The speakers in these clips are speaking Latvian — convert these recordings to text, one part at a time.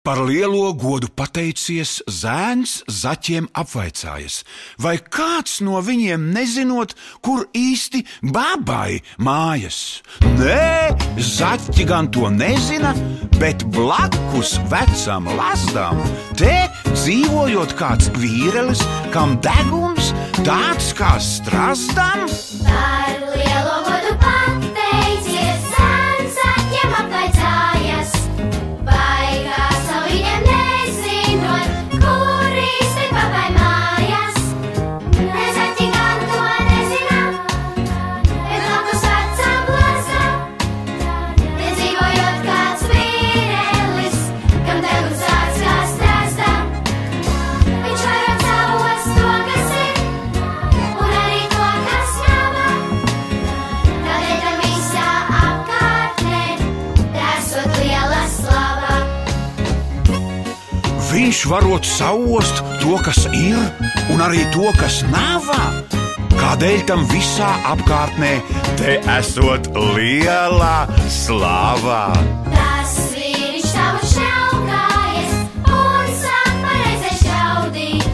Par lielo godu pateicies, zēns zaķiem apvaicājas, vai kāds no viņiem nezinot, kur īsti bābai mājas. Nē, zaķi gan to nezina, bet blakus vecam lazdām te dzīvojot kāds vīrelis, kam deguns tāds kā strazdam. Par lielo godu pateicies, zēns zaķiem apvaicājas, vai kāds no viņiem nezinot, kur īsti bābai mājas. Ne zaķi gan to nezina, bet blakus vecam lazdām te dzīvojot kāds vīrelis, kam deguns tāds kā strazdam. Viņš varot savos to, kas ir, un arī to, kas nav. Tādēļ tam visā apkārtnē esot liela slava. Viņš varot saost to, kas ir, un arī to, kas nav. Kādēļ tam visā apkārtnē te esot liela slava? Tas vīriņš tavu šaukājies un sāk pareizi šaudīt,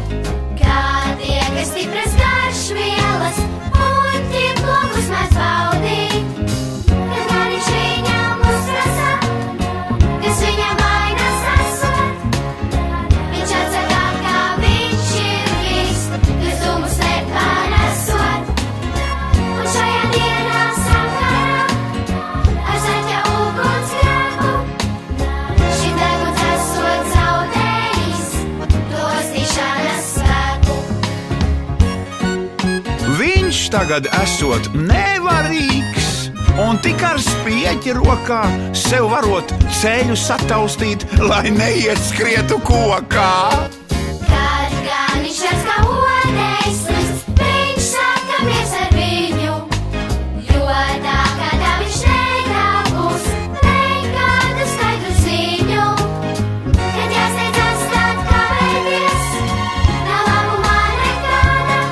kā tie, kas stipras garšvielas un tiem blokus mēs baudīt. Kad gan viņš viņam uzprasa, kas viņam vainas esot, viņš atsakā, kā viņš ir viss, kas dūmus nepanesot. Un šajā dienā sakarā ar zaķa ugunsgrēku šis deguns esot zaudējis to stīšanas spēku. Viņš tagad esot nevarīgs, un tik ar spieķi rokā sev varot ceļu sataustīt, lai neieskrietu kokā. Kad gan viņš redz, kā odējs slist, viņš sakamies ar viņu, jo tā kā tā viņš negrābus nekādu skaidru ziņu. Kad jāsteidzas, tad kavēties, nav labumā nekāda,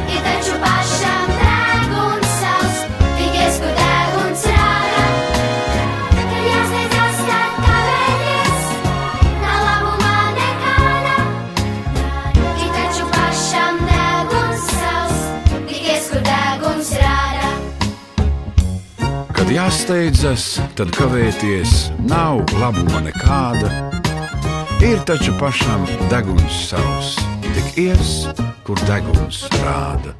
ir taču pašam deguns savs, tikies, kur deguns rāda. Kad jāsteidzas, tad kavēties, nav labumā nekāda, ir taču pašam deguns savs, tikies, kur deguns rāda. Kad jāsteidzas, tad kavēties nav labuma nekāda. Ir taču pašam deguns savs, tik ies, kur deguns rāda.